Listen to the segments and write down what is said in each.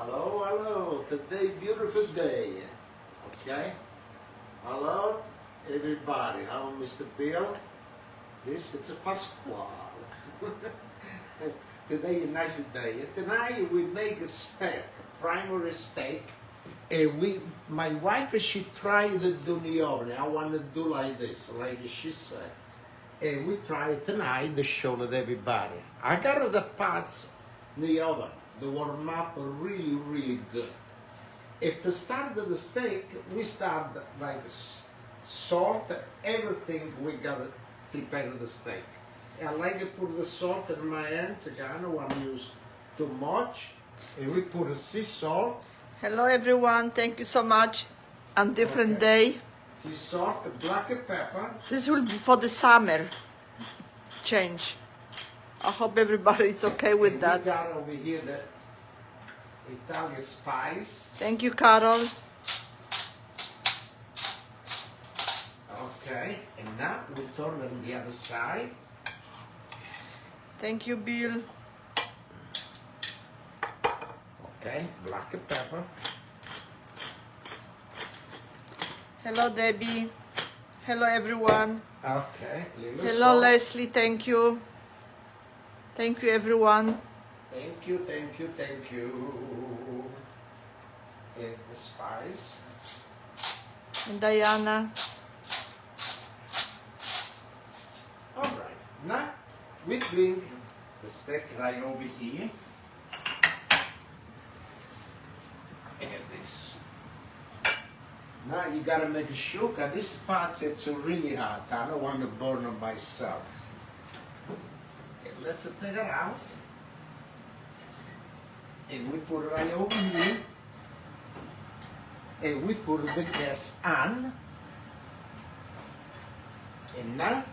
Hello, hello. Today, beautiful day. Okay. Hello, everybody. Hello, Mr. Bill. This is Pasquale. Today, a nice day. Tonight, we make a steak, a primary steak. And my wife, she tried to do the oven. I want to do like this, like she said. And we try it tonight to show it everybody. I got the pots in the oven. They warm up really, really good. If we start with the steak, we start like salt, everything we got to prepare the steak. I like to put the salt in my hands, I don't want to use too much. And we put a sea salt. Hello everyone, thank you so much. On different day. Sea salt, black pepper. This will be for the summer change. I hope everybody is okay with And that. we got over here the Italian spice. Thank you, Carol. Okay, and now we turn on the other side. Thank you, Bill. Okay, black pepper. Hello, Debbie. Hello, everyone. Okay, little Hello, salt. Leslie. Thank you. Thank you, everyone. Thank you, thank you, thank you. And the spice. And Diana. All right, now we bring the steak right over here. And this. Now you gotta make sure, cause this spot it's really hot. I don't want to burn it myself. Okay, let's take it out. And we put it right over here. And we put the gas on. And now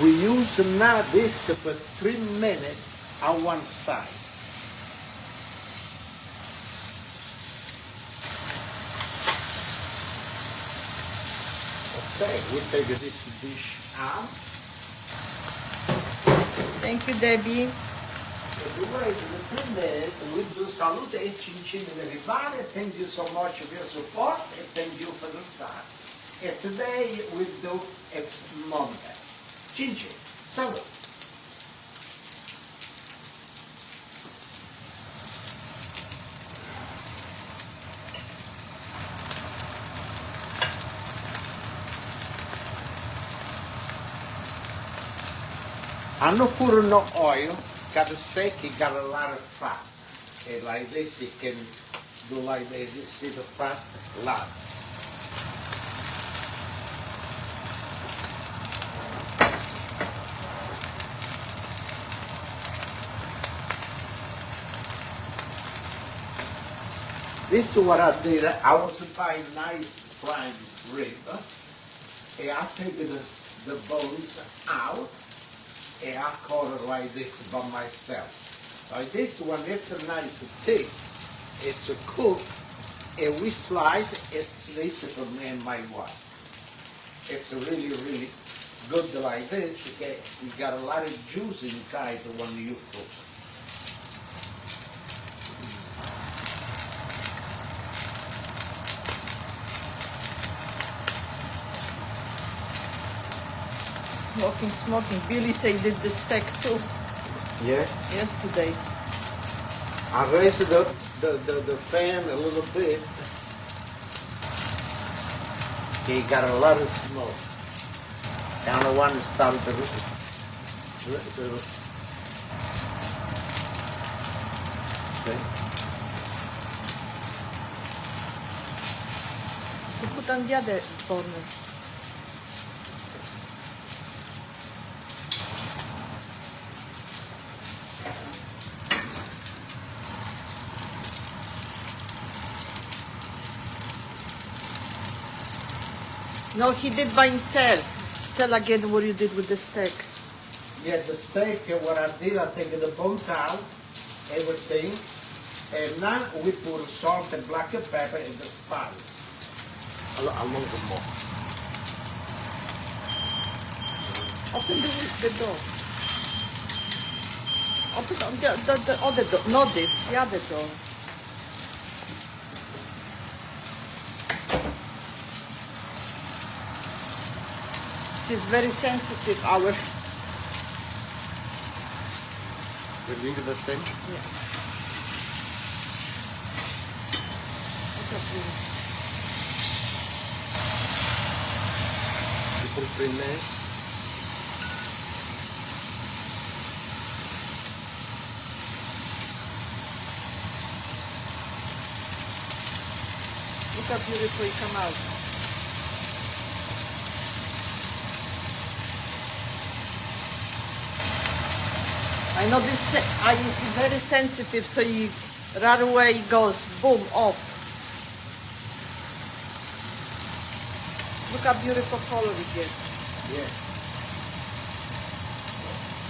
we use now this for 3 minutes on one side. Okay, we take this dish out. Thank you, Debbie. And we wait for 3 minutes. We do salute e chin everybody. Thank you so much for your support and thank you for the start. And today we do it's Monday. Chin salute. I'm not putting no oil, got the steak, it got a lot of fat. And like this, you can do like this, you see the fat, lot. This is what I did. I was buying nice prime rib. And I take the bones out. And I cut it like this by myself. Like this one, it's a nice thick. It's a cook. And we slice it. This for me and my wife. It's really, really good like this. Okay? You got a lot of juice inside when you cook. Smoking. Billy said he did the steak too Yeah. yesterday. I raised the fan a little bit. He got a lot of smoke. Kind of want to start the okay. So put on the other burner. No, he did by himself. Tell again what you did with the steak. Yeah, the steak, what I did, I take the bones out, everything, and now we put salt and black pepper and the spice. A little more. Open the door. Open the other door, not this, the other door. She's very sensitive, our... The link of the thing? Yeah. Look at this. You put 3 minutes. Look how beautiful it come out. I know this I is very sensitive, so you right away it goes boom off. Look how beautiful color it gets. Yeah.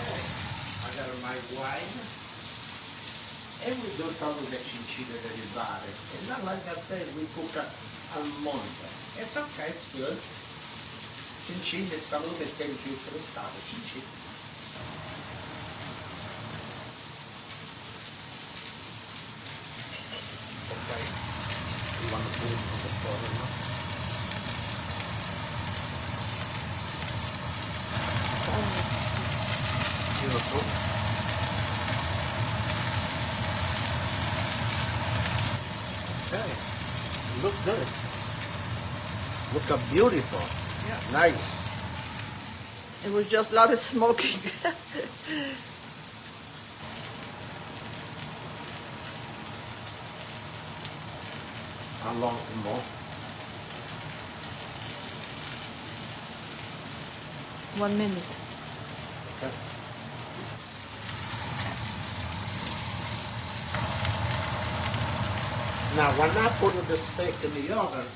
Okay. I got my wine. And we do some of the chinchilla that you buy. And not like I said, we cook al monte. It's okay, it's good. Chinchilla, salute, thank you for the stuff, chinchilla. Okay. You want to put it on the floor, no? Beautiful. Okay. Look good. Look how beautiful. Yeah. Nice. It was just a lot of smoking. How long more? 1 minute. Okay. Now, when I put the steak in the oven,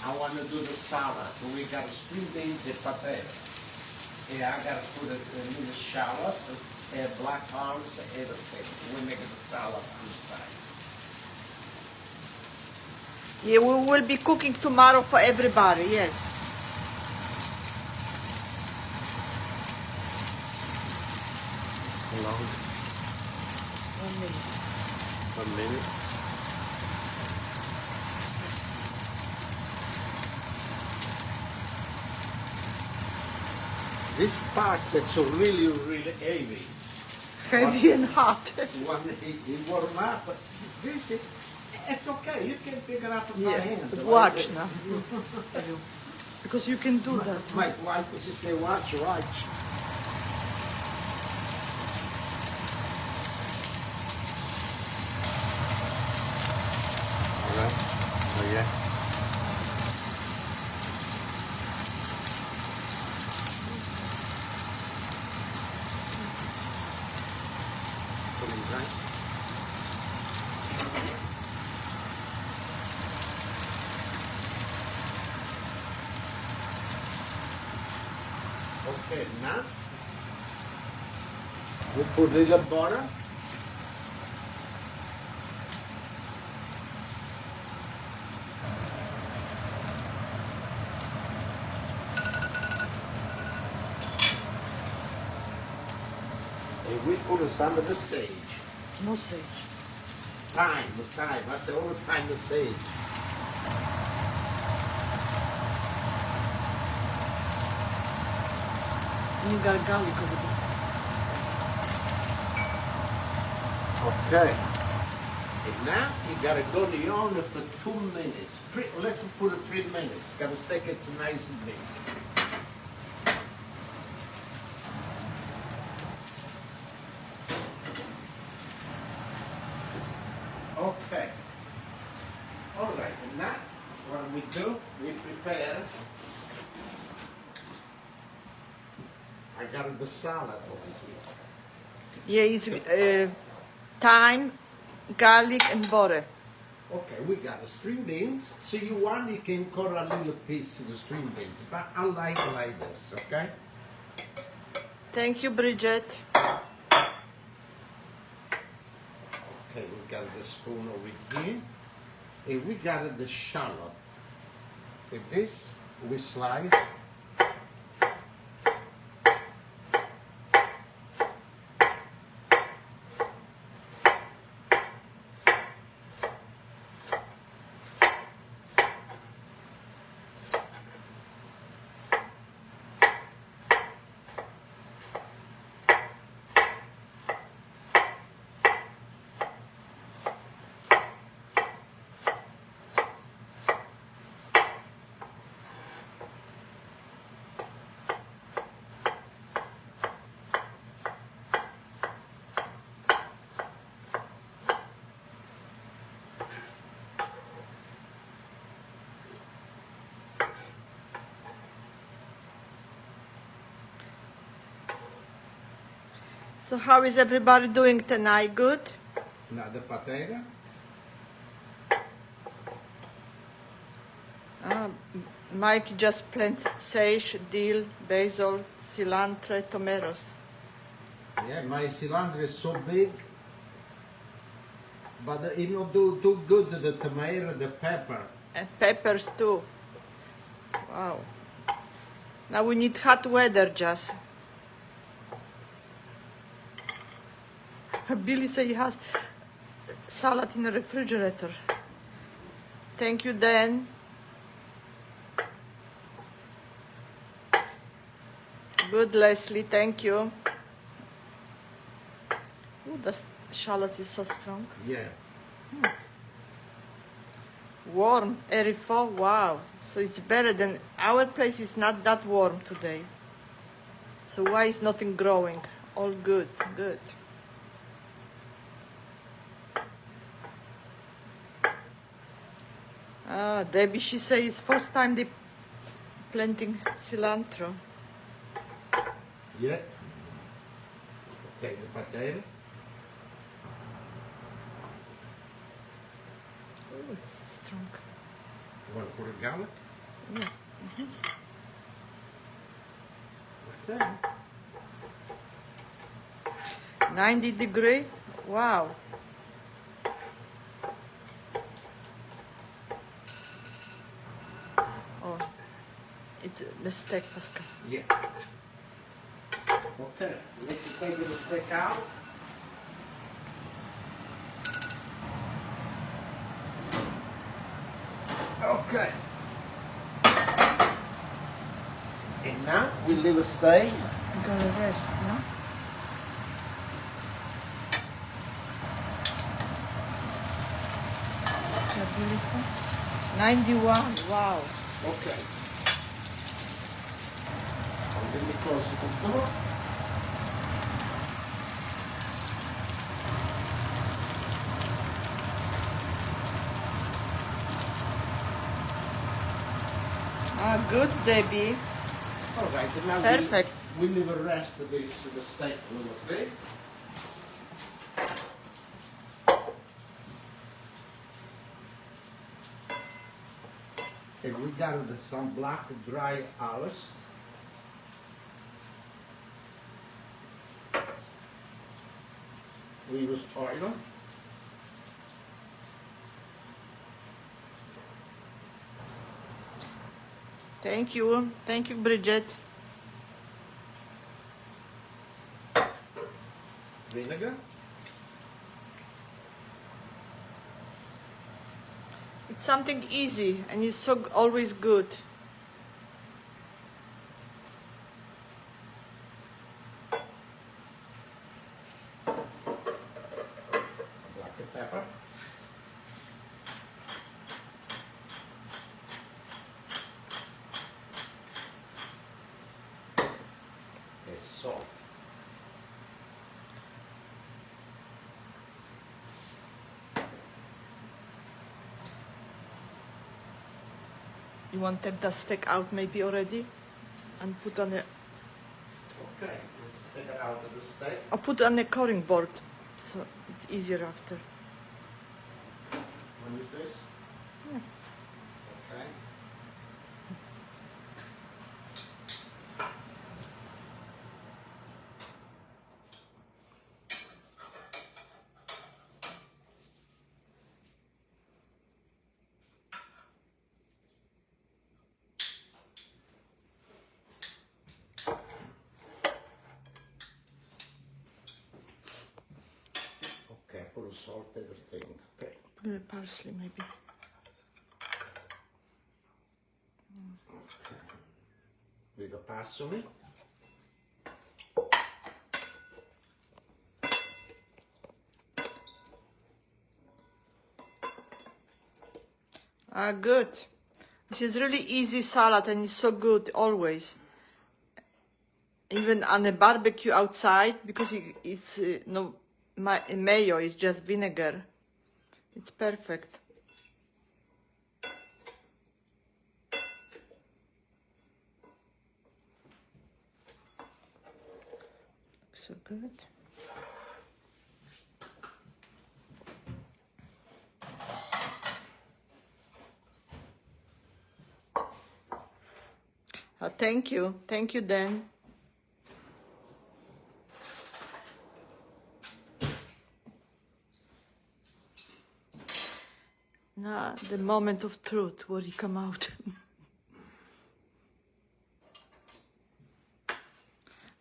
I want to do the salad. So we got string beans and potato. Yeah, I got to put it in the shallot, black olives, everything. We make the salad on the side. Yeah, we will be cooking tomorrow for everybody, yes. How long? 1 minute. 1 minute. These parts, it's really, really heavy. Heavy and hot. One it warm up. This is, it's okay. You can pick it up with my hand. Watch now. Because you can do that. My wife would just say, watch. All right. So yeah. Put it right. Okay, now we put a little butter. And we put some of the sage. No sage. Thyme. I say all the time the sage. And you got garlic over there. Okay. And now you gotta go to the oven for 2 minutes. Let's put it 3 minutes. Gotta steak it's nice and big. Okay. All right. And now what we do? We prepare. I got the salad over here. Yeah, it's thyme, garlic, and butter. Okay, we got the string beans. So you want, you can cut a little piece of the string beans, but I like this, okay? Thank you, Bridget. Okay, we got the spoon over here. And we got the shallot. And this, we slice. So how is everybody doing tonight? Good? Now the potato. Mike just planted sage, dill, basil, cilantro, tomatoes. Yeah, my cilantro is so big, but it not do too good the tomato, the pepper. And peppers too. Wow. Now we need hot weather, just. Billy said he has salad in the refrigerator. Thank you, Dan. Good, Leslie. Thank you. Ooh, the shallot is so strong. Yeah. Warm, airy fall. Wow. So it's better than our place. Is not that warm today. So why is nothing growing? All good. Good. Debbie, she says first time they planting cilantro. Yeah. Take the potato. Oh, it's strong. You want to put a garlic? Yeah. Okay. 90-degree. Wow. Oh, it's the steak, Pascal. Yeah. Okay, let's take the steak out. Okay. And now we leave it stay. I'm gonna rest, no? They're beautiful. 91. Wow. Okay. Let me close the door. Good, Debbie. All right, and now Perfect. we leave the rest of this the steak a little bit. And we got some black dry olives. We use oil. Thank you. Thank you, Bridget. Vinegar. It's something easy and it's so always good. Black pepper. And salt. You want to take the steak out maybe already and put on the, Okay, let's take it out of the steak. or put on the cutting board so it's easier after. Want to use this? Yeah. Okay. Okay, put a salt everything. Okay. Put the parsley maybe. With the parsley. Good. This is really easy salad and it's so good always. Even on a barbecue outside because it's no mayo, it's just vinegar. It's perfect. Looks so good. Thank you. Thank you, Dan. Now, the moment of truth, where he come out.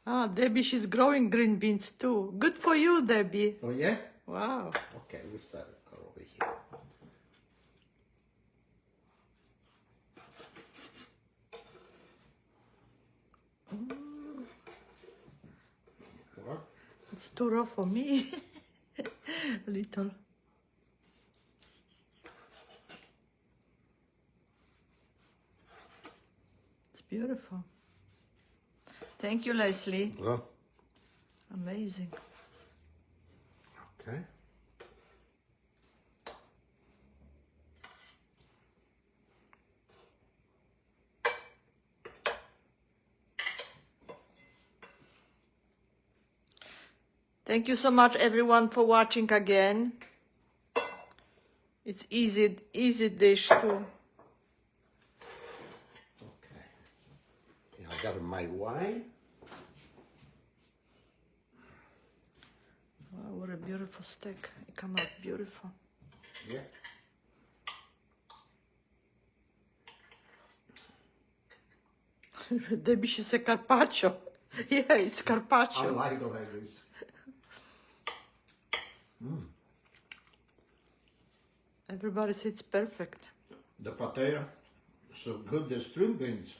Ah, Debbie, she's growing green beans too. Good for you, Debbie. Oh yeah? Wow. Okay, we start over here. What? It's too raw for me. A little. It's beautiful. Thank you, Leslie. Well, Amazing. okay. Thank you so much, everyone, for watching again. It's easy dish too. Okay. Yeah, I got my wine. Wow, what a beautiful steak. It come out beautiful. Yeah. Debbie, she said carpaccio. Yeah, it's I carpaccio. like this. Everybody says it's perfect. The potato, so good, the string beans.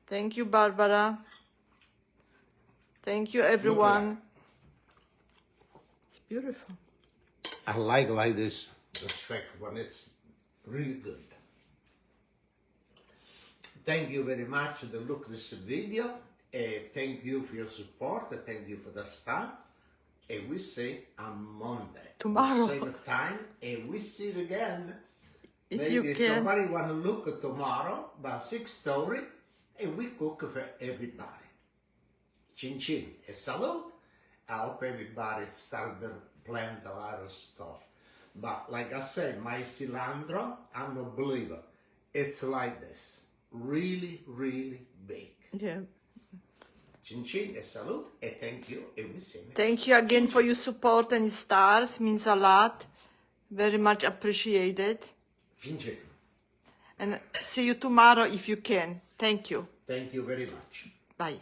Thank you, Barbara. Thank you, everyone. It's beautiful. I like this, the steak when it's really good. Thank you very much to look this video. Thank you for your support. Thank you for the stuff. And we see on Monday. Tomorrow. Same time. And we see it again. If Maybe you can. somebody want to look at tomorrow about 6:30. And we cook for everybody. Chin chin. A salute. I hope everybody start to plant a lot of stuff. But like I said, my cilantro, I'm a believer. It's like this. Really, really big. Yeah. Chin chin, a salute, and thank you, and we see you next. Thank you again for your support and stars. Means a lot. Very much appreciated. Chin chin. And see you tomorrow if you can. Thank you. Thank you very much. Bye.